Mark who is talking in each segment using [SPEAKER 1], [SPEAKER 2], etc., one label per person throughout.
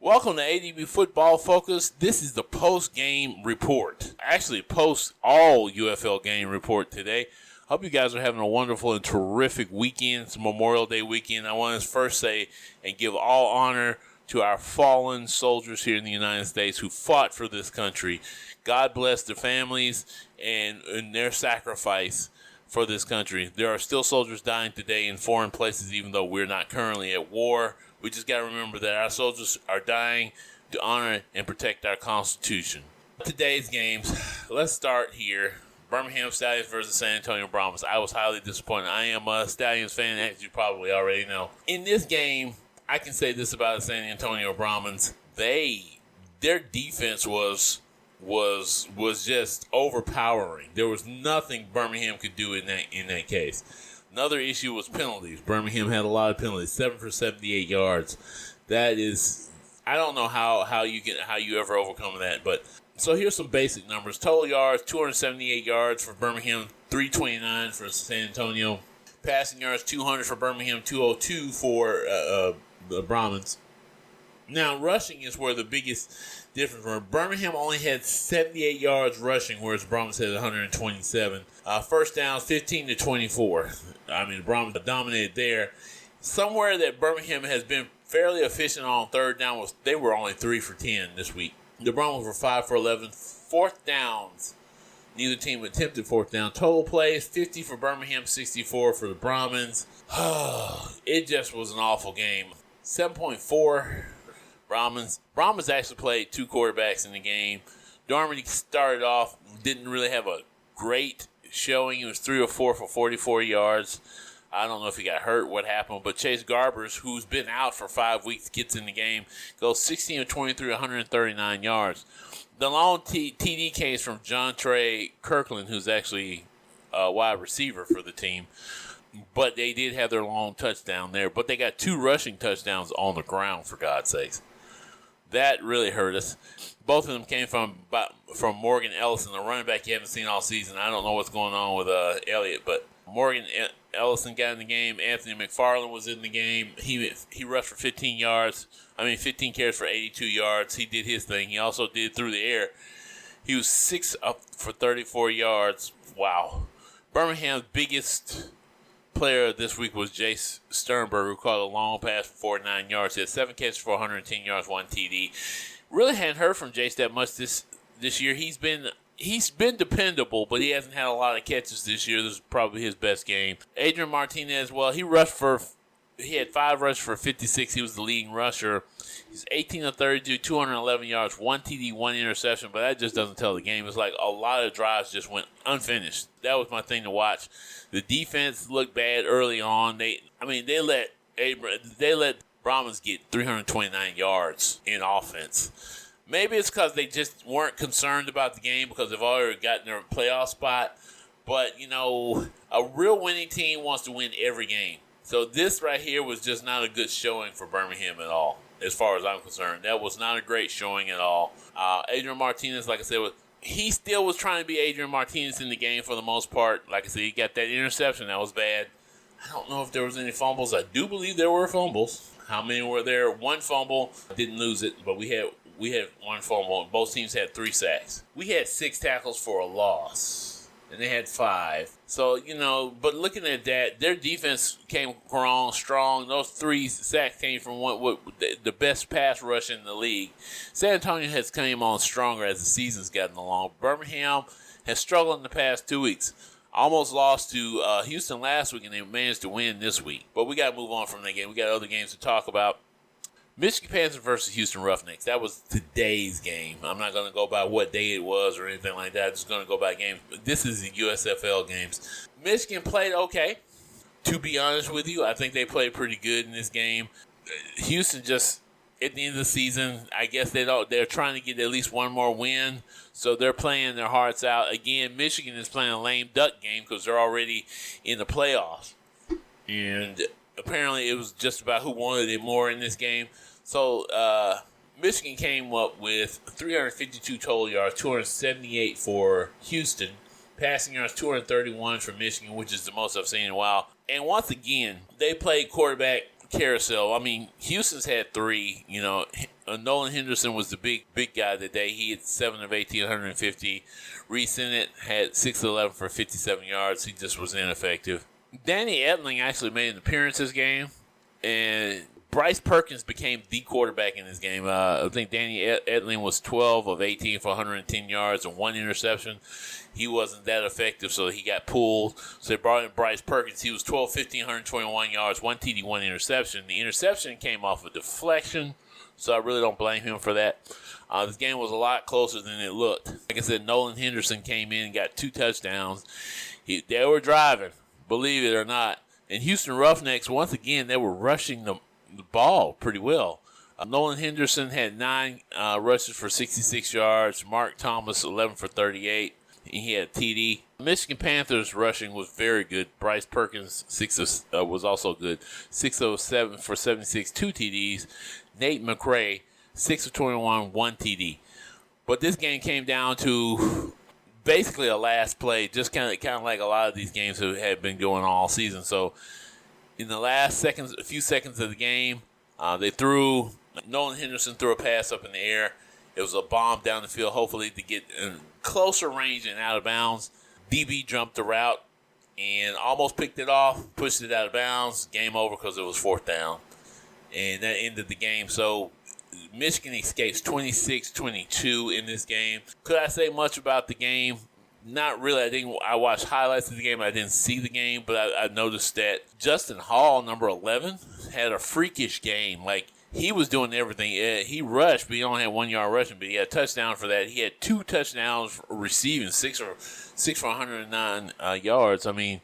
[SPEAKER 1] Welcome to ADB Football Focus. This is the post-game report. Actually, post-all UFL game report today. Hope you guys are having a wonderful and terrific weekend. It's Memorial Day weekend. I want to first say and give all honor to our fallen soldiers here in the United States who fought for this country. God bless their families and their sacrifice for this country. There are still soldiers dying today in foreign places, even though we're not currently at war. We just got to remember that our soldiers are dying to honor and protect our Constitution. Today's games, let's start here. Birmingham Stallions versus San Antonio Brahmas. I was highly disappointed. I am a Stallions fan, as you probably already know. In this game, I can say this about the San Antonio Brahmas. Their defense was just overpowering. There was nothing Birmingham could do in that case. Another issue was penalties. Birmingham had a lot of penalties, 7 for 78 yards. That is, I don't know how you ever overcome that. But so here's some basic numbers: total yards, 278 yards for Birmingham, 329 for San Antonio. Passing yards, 200 for Birmingham, 202 for the Brahmins. Now, rushing is where the biggest difference was. Birmingham only had 78 yards rushing, whereas Brahmins had 127. First downs, 15 to 24. The Brahmins dominated there. Somewhere that Birmingham has been fairly efficient on third down was they were only 3 for 10 this week. The Brahmins were 5 for 11. Fourth downs, neither team attempted fourth down. Total plays, 50 for Birmingham, 64 for the Brahmins. It just was an awful game. 7.4 Brahmins actually played 2 quarterbacks in the game. Darmody started off, didn't really have a great showing. He was 3 or 4 for 44 yards. I don't know if he got hurt, what happened, but Chase Garbers, who's been out for 5 weeks, gets in the game, goes 16 of 23, 139 yards. The long TD came from John Trey Kirkland, who's actually a wide receiver for the team. But they did have their long touchdown there. But they got 2 rushing touchdowns on the ground, for God's sakes. That really hurt us. Both of them came from Morgan Ellison, the running back you haven't seen all season. I don't know what's going on with Elliott, but Morgan Ellison got in the game. Anthony McFarland was in the game. He rushed for 15 carries for 82 yards. He did his thing. He also did through the air. He was 6 up for 34 yards. Wow. Birmingham's biggest player this week was Jace Sternberg, who caught a long pass for 49 yards. He had 7 catches for 110 yards, 1 TD. Really hadn't heard from Jace that much this year. He's been dependable, but he hasn't had a lot of catches this year. This is probably his best game. Adrian Martinez, well, he had 5 rushes for 56. He was the leading rusher. He's 18 of 32, 211 yards, 1 TD, 1 interception, but that just doesn't tell the game. It's like a lot of drives just went unfinished. That was my thing to watch. The defense looked bad early on. They let Brahmins get 329 yards in offense. Maybe it's because they just weren't concerned about the game because they've already gotten their playoff spot. But, a real winning team wants to win every game. So this right here was just not a good showing for Birmingham at all, as far as I'm concerned. That was not a great showing at all. Adrian Martinez, like I said, he still was trying to be Adrian Martinez in the game for the most part. Like I said, he got that interception. That was bad. I don't know if there was any fumbles. I do believe there were fumbles. How many were there? 1 fumble. Didn't lose it, but we had 1 fumble. Both teams had 3 sacks. We had 6 tackles for a loss, and they had 5. So, but looking at that, their defense came strong. Those 3 sacks came from the best pass rush in the league. San Antonio has came on stronger as the season's gotten along. Birmingham has struggled in the past 2 weeks. Almost lost to Houston last week, and they managed to win this week. But we got to move on from that game. We got other games to talk about. Michigan Panthers versus Houston Roughnecks. That was today's game. I'm not going to go by what day it was or anything like that. I'm just going to go by games. This is the USFL games. Michigan played okay. To be honest with you, I think they played pretty good in this game. Houston just, at the end of the season, I guess they're trying to get at least one more win. So they're playing their hearts out. Again, Michigan is playing a lame duck game because they're already in the playoffs. And apparently it was just about who wanted it more in this game. So Michigan came up with 352 total yards, 278 for Houston. Passing yards, 231 for Michigan, which is the most I've seen in a while. And once again, they played quarterback carousel. I mean, Houston's had 3. Nolan Henderson was the big guy today. He had 7 of 18, 150. Reed Sennett had 6 of 11 for 57 yards. He just was ineffective. Danny Etling actually made an appearance this game, and Bryce Perkins became the quarterback in this game. I think Danny Etling was 12 of 18 for 110 yards and 1 interception. He wasn't that effective, so he got pulled. So they brought in Bryce Perkins. He was 12, 15, 121 yards, 1 TD, 1 interception. The interception came off a deflection, so I really don't blame him for that. This game was a lot closer than it looked. Like I said, Nolan Henderson came in and got 2 touchdowns. They were driving, believe it or not. And Houston Roughnecks, once again, they were rushing the ball pretty well. Nolan Henderson had 9 rushes for 66 yards. Mark Thomas, 11 for 38. He had a TD. Michigan Panthers rushing was very good. Bryce Perkins was also good. 6 of 7 for 76, 2 TDs. Nate McRae, 6 of 21, 1 TD. But this game came down to basically a last play, just kind of like a lot of these games have been going all season. So in the last few seconds of the game, Nolan Henderson threw a pass up in the air. It was a bomb down the field, hopefully to get in closer range and out of bounds. DB jumped the route and almost picked it off, pushed it out of bounds. Game over because it was 4th down. And that ended the game. So Michigan escapes 26-22 in this game. Could I say much about the game? Not really. I watched highlights of the game. I didn't see the game, but I noticed that Justin Hall, number 11, had a freakish game. Like, he was doing everything. He rushed, but he only had 1 yard rushing, but he had a touchdown for that. He had 2 touchdowns receiving, 6 for 109 yards. I mean,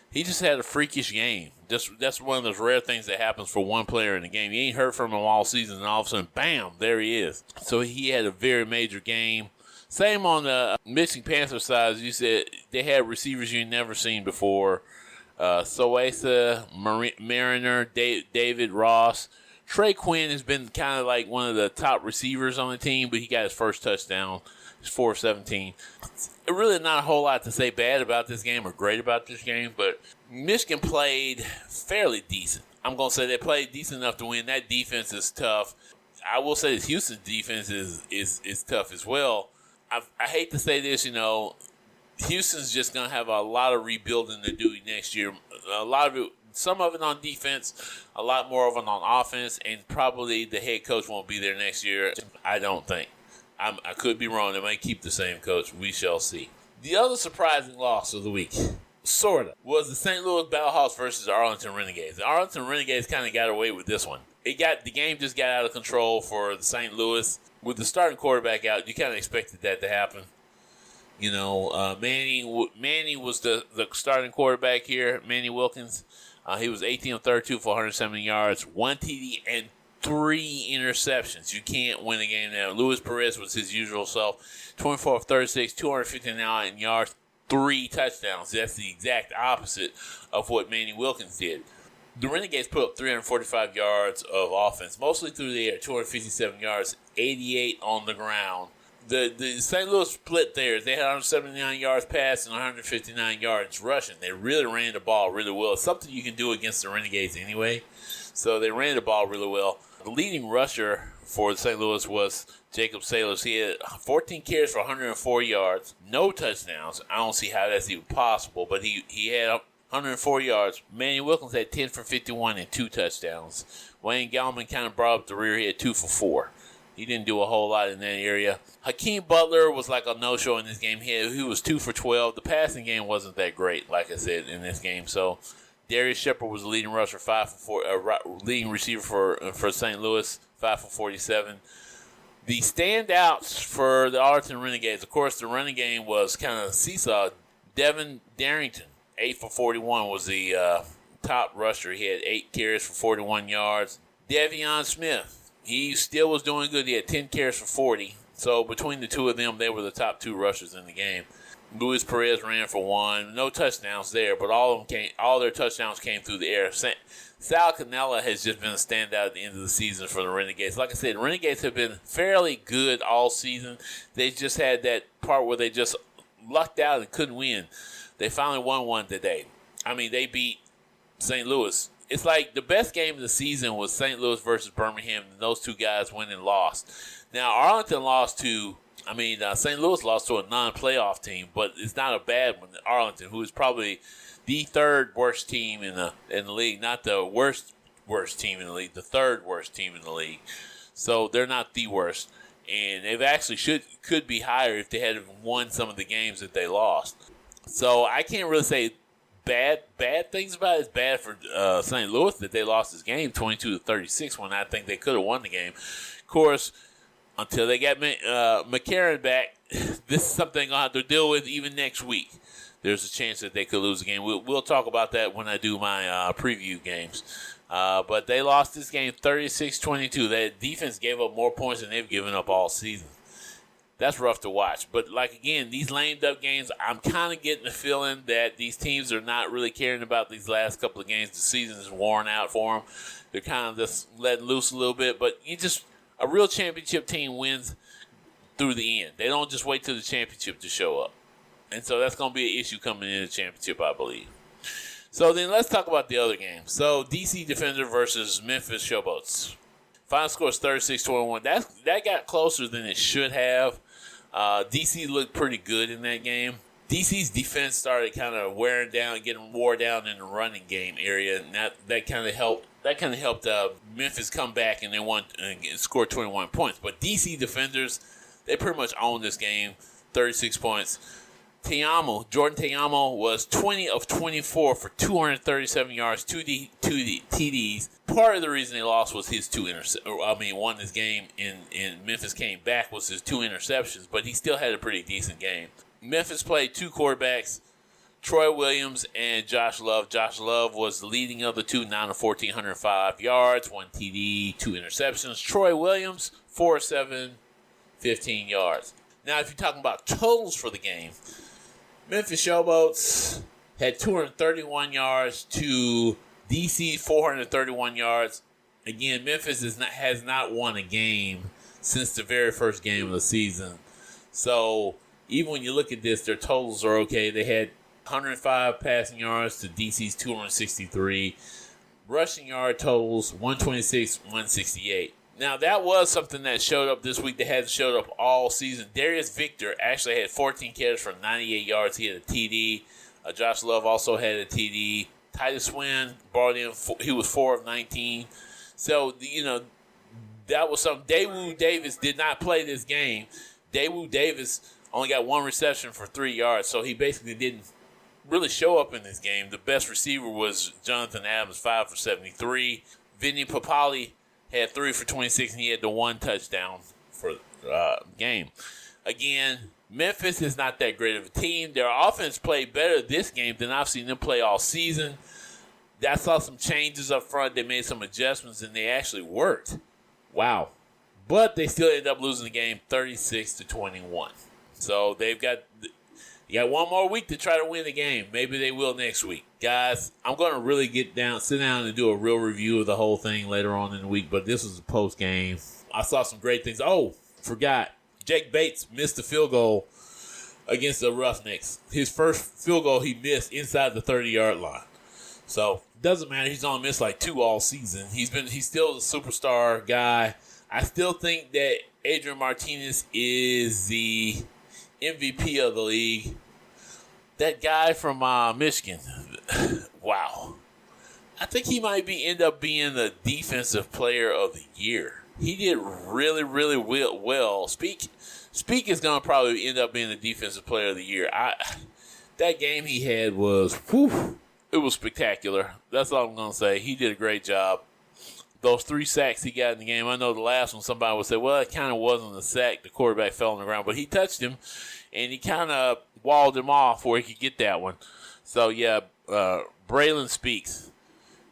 [SPEAKER 1] he just had a freakish game. That's one of those rare things that happens for one player in the game. You ain't heard from him all season, and all of a sudden, bam, there he is. So he had a very major game. Same on the Michigan Panthers side. As you said, they had receivers you've never seen before. Soesa, Mariner, David Ross. Trey Quinn has been kind of like one of the top receivers on the team, but he got his first touchdown. He's 4 of 17. Really not a whole lot to say bad about this game or great about this game, but Michigan played fairly decent. I'm going to say they played decent enough to win. That defense is tough. I will say that Houston's defense is tough as well. I hate to say this, Houston's just going to have a lot of rebuilding to do next year. Some of it on defense, a lot more of it on offense, and probably the head coach won't be there next year. I don't think. I could be wrong. They might keep the same coach. We shall see. The other surprising loss of the week, sort of, was the St. Louis Battlehawks versus the Arlington Renegades. The Arlington Renegades kind of got away with this one. The game just got out of control for the St. Louis. With the starting quarterback out, you kind of expected that to happen. Manny was the starting quarterback here, Manny Wilkins. He was 18 of 32 for 170 yards, 1 TD, and 3 interceptions. You can't win a game now. Luis Perez was his usual self, 24 of 36, 259 yards, 3 touchdowns. That's the exact opposite of what Manny Wilkins did. The Renegades put up 345 yards of offense, mostly through the air, 257 yards, 88 on the ground. The St. Louis split theirs. They had 179 yards passing and 159 yards rushing. They really ran the ball really well. It's something you can do against the Renegades anyway. So they ran the ball really well. The leading rusher for St. Louis was Jacob Sailors. He had 14 carries for 104 yards, no touchdowns. I don't see how that's even possible, but he had 104 yards. Manny Wilkins had 10 for 51 and 2 touchdowns. Wayne Gallman kind of brought up the rear. He had 2 for 4. He didn't do a whole lot in that area. Hakeem Butler was like a no-show in this game. He was 2 for 12. The passing game wasn't that great, like I said, in this game. So Darius Shepard was the leading rusher, 5 for 4, leading receiver for St. Louis, 5 for 47. The standouts for the Arlington Renegades, of course, the running game was kind of seesaw. Devin Darrington, 8 for 41, was the top rusher. He had 8 carries for 41 yards. Devion Smith, he still was doing good. He had 10 carries for 40. So between the two of them, they were the top 2 rushers in the game. Luis Perez ran for 1. No touchdowns there, but all their touchdowns came through the air. Sal Cannella has just been a standout at the end of the season for the Renegades. Like I said, the Renegades have been fairly good all season. They just had that part where they just lucked out and couldn't win. They finally won one today. I mean, they beat St. Louis it's like the best game of the season was St. Louis versus Birmingham, and those two guys went and lost. Now, Arlington lost to, St. Louis lost to a non-playoff team, but it's not a bad one. Arlington, who is probably the third worst team in the league, not the worst team in the league, the third worst team in the league. So they're not the worst, and they've actually could be higher if they had won some of the games that they lost. So I can't really say bad things about it. It's bad for St. Louis that they lost this game 22-36 when I think they could have won the game. Of course, until they got McCarron back, this is something they're going to have to deal with even next week. There's a chance that they could lose the game. We'll talk about that when I do my preview games. But they lost this game 36-22. That defense gave up more points than they've given up all season. That's rough to watch. But, again, these lamed-up games, I'm kind of getting the feeling that these teams are not really caring about these last couple of games. The season is worn out for them. They're kind of just letting loose a little bit. But a real championship team wins through the end. They don't just wait till the championship to show up. And so that's going to be an issue coming in the championship, I believe. So then let's talk about the other game. So DC Defender versus Memphis Showboats. Final score is 36-21. That got closer than it should have. DC looked pretty good in that game. DC's defense started kind of wearing down, getting wore down in the running game area, and that kind of helped. That kind of helped Memphis come back and they won and scored 21 points. But DC defenders, they pretty much owned this game, 36 points. Jordan Teamo was 20 of 24 for 237 yards, 2 TDs. Part of the reason they lost was his won this game and Memphis came back was his 2 interceptions, but he still had a pretty decent game. Memphis played 2 quarterbacks, Troy Williams and Josh Love. Josh Love was the leading of the two, 9 of 14, 105 yards, 1 TD, 2 interceptions. Troy Williams, 4 of 7, 15 yards. Now, if you're talking about totals for the game, Memphis Showboats had 231 yards to DC 431 yards. Again, Memphis has not won a game since the very first game of the season. So even when you look at this, their totals are okay. They had 105 passing yards to DC's 263. Rushing yard totals 126, 168. Now, that was something that showed up this week that hasn't showed up all season. Darius Victor actually had 14 catches for 98 yards. He had a TD. Josh Love also had a TD. Titus Wynn brought in, he was 4 of 19. So, that was something. Daewoo Davis did not play this game. Daewoo Davis only got 1 reception for 3 yards, so he basically didn't really show up in this game. The best receiver was Jonathan Adams, 5 for 73. Vinny Papali had 3 for 26, and he had the 1 touchdown for game. Again, Memphis is not that great of a team. Their offense played better this game than I've seen them play all season. I saw some changes up front. They made some adjustments, and they actually worked. Wow. But they still ended up losing the game 36-21. So you got one more week to try to win the game. Maybe they will next week. Guys, I'm going to really sit down and do a real review of the whole thing later on in the week, but this was a post game. I saw some great things. Oh, forgot. Jake Bates missed the field goal against the Roughnecks. His first field goal he missed inside the 30-yard line. So, doesn't matter. He's only missed like 2 all season. He's still a superstar guy. I still think that Adrian Martinez is the MVP of the league. That guy from Michigan, wow. I think he might end up being the defensive player of the year. He did really, really well. Speak is going to probably end up being the defensive player of the year. That game he had was, it was spectacular. That's all I'm going to say. He did a great job. Those 3 sacks he got in the game, I know the last one somebody would say, well, it kind of wasn't a sack. The quarterback fell on the ground, but he touched him, and he kind of walled him off where he could get that one. So, yeah, Braylon Speaks.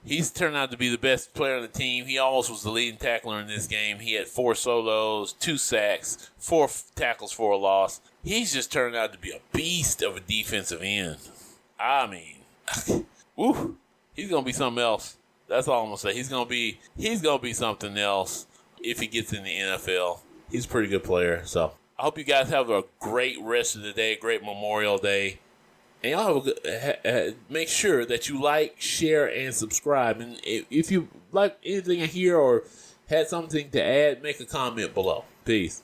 [SPEAKER 1] He's turned out to be the best player on the team. He almost was the leading tackler in this game. He had 4 solos, 2 sacks, 4 tackles for a loss. He's just turned out to be a beast of a defensive end. I mean, he's going to be something else. That's all I'm going to say. He's going to be something else if he gets in the NFL. He's a pretty good player. So I hope you guys have a great rest of the day, a great Memorial Day. And y'all have a good, make sure that you like, share, and subscribe. And if you like anything in here or had something to add, make a comment below. Peace.